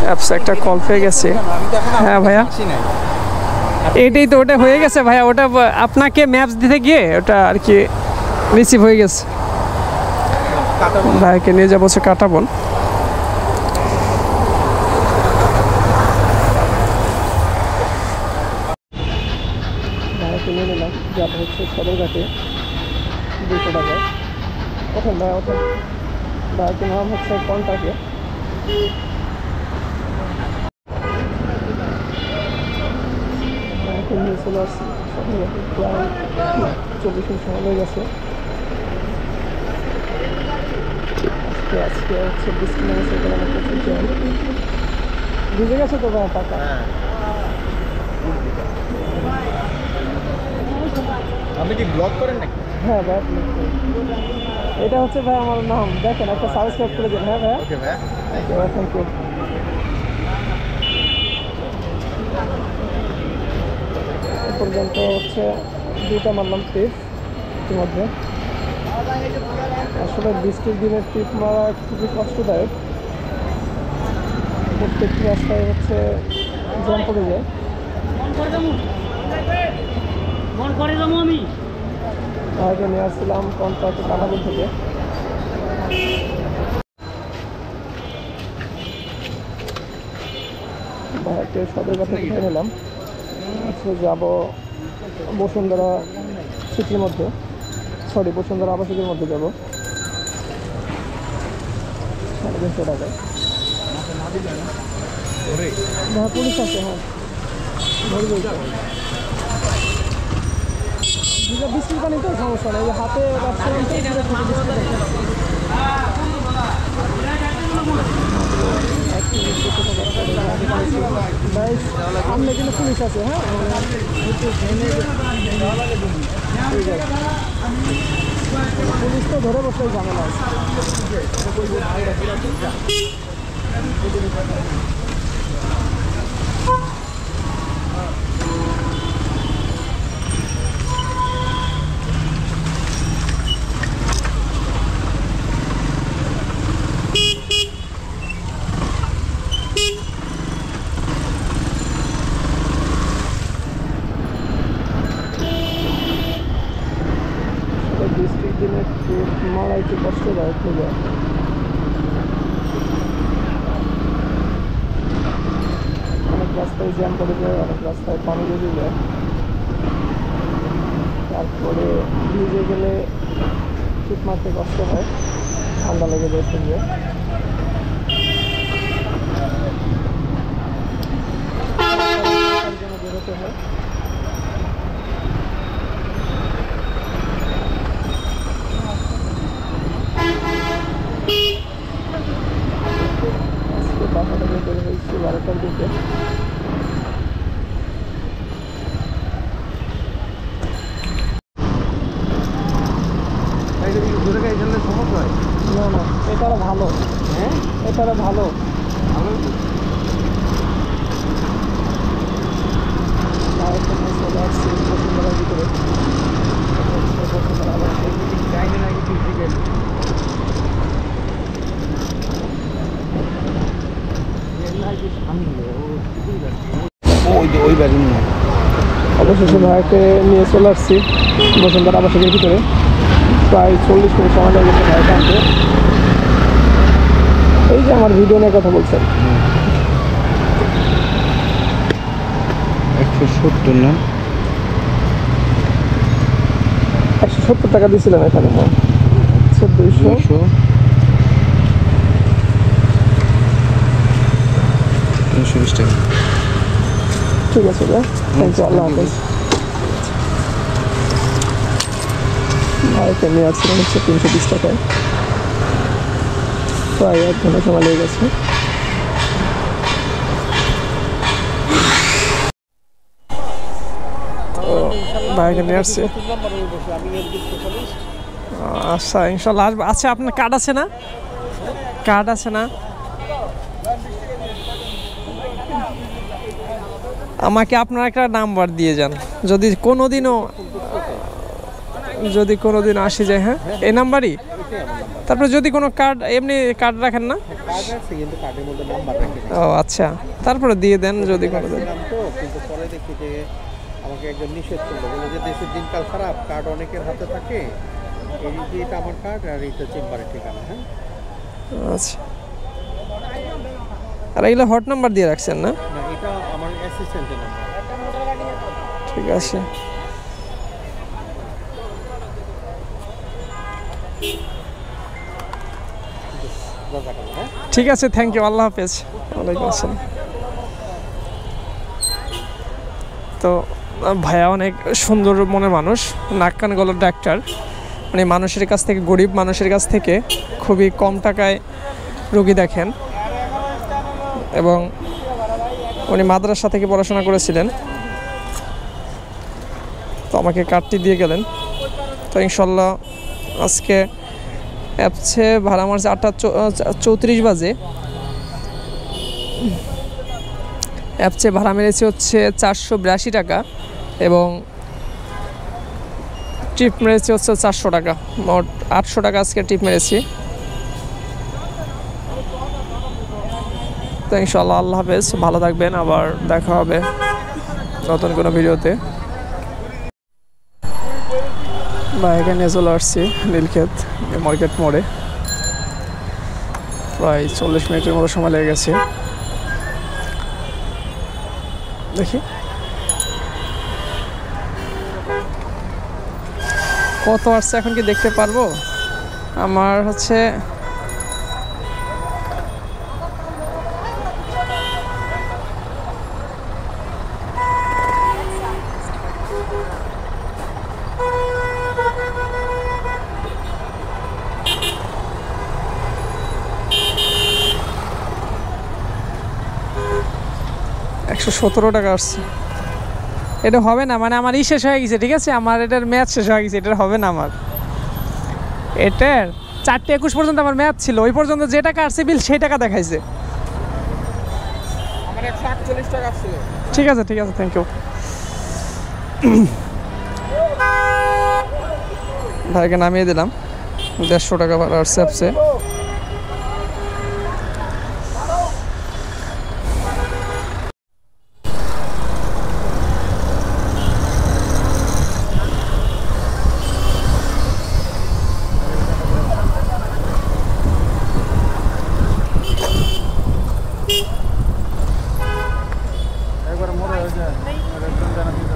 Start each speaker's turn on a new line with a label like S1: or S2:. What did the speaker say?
S1: Apps একটা call পেয়ে গেছে। হ্যাঁ ভাইয়া, এইটাই তো, ওটা হয়ে গেছে ভাইয়া। ওটা আপনাকে ম্যাপস দিতে গিয়ে ওটা আর কি রিসিভ হয়ে গেছে। ভাইকে নিয়ে যাবো হচ্ছে কাটাবন। ভাইকে নিয়ে নিলাম, যাবো হচ্ছে সদরঘাটে 200 টাকায়। ওঠেন ভাইয়া, ওঠেন। ভাইকে নাম হচ্ছে কন্টাকে। নিয়ে চলে আসছি সদরঘাটে, প্রায় 24 মিনিট সময় হয়ে গেছে। আজকে হচ্ছে বৃষ্টি নেমেছে, এটা আমার প্রচুর জ্যাম। ভিজে গেছে তো ভাই টাকা।
S2: আপনি কি ব্লগ করেন নাকি?
S1: হ্যাঁ ভাই, এটা হচ্ছে ভাই আমার নাম, দেখেন একটা সাবস্ক্রাইব করে দেন। হ্যাঁ ভাই,
S2: ওকে ভাই,
S1: থ্যাংক ইউ। এ পর্যন্ত হচ্ছে 2টা মারলাম ট্রিপ ইতিমধ্যে। আসলে বৃষ্টির দিনের ট্রিপ মারা খুবই কষ্টদায়ক। প্রত্যেকটি রাস্তায় হচ্ছে জ্যাম পড়ে যায়। ভাইকে নিয়ে আসছিলাম কন্ট্রাক্ট কাটাবন থেকে। ভাইকে সদরঘাটে উঠে নিলাম। আজকে যাবো বসুন্ধরা সিটির মধ্যে, সরি বসুন্ধরা আবাসিকের মধ্যে যাবো 350 টাকায়। হ্যাঁ পুলিশ আছে, হ্যাঁ ধরবে। বৃষ্টির পানি তো সমস্যা নেই, হাতে সামনে কিন্তু পুলিশ আছে। হ্যাঁ পুলিশ তো ধরে বসে ঝামেলা আছে। বৃষ্টির দিনে মারা একটু কষ্টদায়ক হয়ে যায়। অনেক রাস্তায় জ্যাম পড়ে যায়, অনেক রাস্তায় পানি বেরিয়ে যায়। তারপরে ভিজে গেলে ট্রিপ মারতে কষ্ট হয়, ঠান্ডা লেগে যায় সঙ্গে। বেরোতে হয়। বাসা থেকে বের হয়েছি 12টার দিকে।
S2: সমস্যা হয়
S1: না না, এটা ভালো।
S2: হ্যাঁ,
S1: এটা ভালো।
S2: ভালো
S1: চলে আসছি বসুন্ধরার ভিতরে। অবশেষে ভাইকে নিয়ে চলে আসছি বসুন্ধরা আবাসিকের ভিতরে। প্রায় 40 মিনিট সময় লেগেছে ভাইকে আনতে। এই যে আমার ভিডিও নিয়ে কথা বলছেন।
S2: 170 না,
S1: 170 টাকা দিয়েছিলাম এখানে। হ্যাঁ 200
S2: 320 টাকা।
S1: ঠিক আছে ভাই, থ্যাংক ইউ, আল্লাহ হাফেজ। ভাইকে নিয়ে আসছিলাম হচ্ছে 320 টাকায়। প্রায় 1 ঘন্টা সময় লেগে গেছে। ভাইকে নিয়ে আসছে। আচ্ছা ইনশাল্লাহ আসবে। আচ্ছা আপনার কার্ড আছে না? কার্ড আছে না? আমাকে আপনার একটা নাম্বার দিয়ে যান, যদি কোনোদিনও আসি যায়। হ্যাঁ এই নাম্বারই।
S2: এটাই আমার নাম্বার।
S1: তারপরে যদি কোনো কার্ড এমনি কার্ড রাখেন না?
S2: কার্ড আছে কিন্তু কার্ডের মধ্যে নাম্বার রাখি না।
S1: ও আচ্ছা, তারপরে দিয়ে দেন যদি কোনো দেন।
S2: রাখছিলাম তো, কিন্তু পরে দেখি যে আমাকে একজন নিষেধ করলো, বলে যে দেশের দিনকাল খারাপ, কার্ড অনেকের হাতে থাকে, এই যে এটা আমার কার্ড আর এটা চেম্বারের ঠিকানা। হ্যাঁ,
S1: আচ্ছা, আর এগুলো হট নাম্বার দিয়ে রাখছেন না?
S2: না এটা আমার অ্যাসিস্ট্যান্টের নাম্বার।
S1: ঠিক আছে।
S2: হ্যাঁ,
S1: ঠিক আছে, থ্যাংক ইউ, আল্লাহ হাফেজ। ওয়ালাইকুম আসসালাম। তো ভাইয়া অনেক সুন্দর মনের মানুষ, নাক কান গলার ডাক্তার, মানে মানুষের কাছ থেকে, গরিব মানুষের কাছ থেকে খুবই কম টাকায় রোগী দেখেন, এবং উনি মাদ্রাসা থেকে পড়াশোনা করেছিলেন। তো আমাকে কার্ডটি দিয়ে গেলেন। তো ইনশাল্লাহ আজকে অ্যাপসে ভাড়া মারছে 8:34 বাজে। অ্যাপসে ভাড়া মেরেছি হচ্ছে 482 টাকা, এবং টিপ মেরেছি হচ্ছে 400 টাকা, মোট 800 টাকা আজকে টিপ মেরেছি। তো ইনশাল্লাহ আল্লাহ হাফেজ, ভালো থাকবেন, আবার দেখা হবে নতুন কোনো ভিডিওতে। বা এখানে চলে আসছি নীলক্ষেত মার্কেট মোড়ে, প্রায় 40 মিনিটের মতো সময় লেগে গেছে। দেখি কত আসছে এখন কি দেখতে পারবো? আমার হচ্ছে $117 টাকা আসছে। এটা হবে না, মানে আমার শেষ হয়ে গেছে, ঠিক আছে, আমার এটার ম্যাচ শেষ হয়ে গেছে, এটার হবে না। আমার এটার 4:21 পর্যন্ত আমার ম্যাচ ছিল, ওই পর্যন্ত যে টাকা আসছে বিল সেই টাকা দেখাইছে।
S2: আমার 148 টাকা ছিল।
S1: ঠিক আছে, ঠিক আছে, থ্যাংক ইউ। ভাইকে নামিয়ে দিলাম, 150 টাকা ভাড়া আসছে অ্যাপসে।
S2: একবার মোড়ে হয়ে যায়, একজন জানা দিতে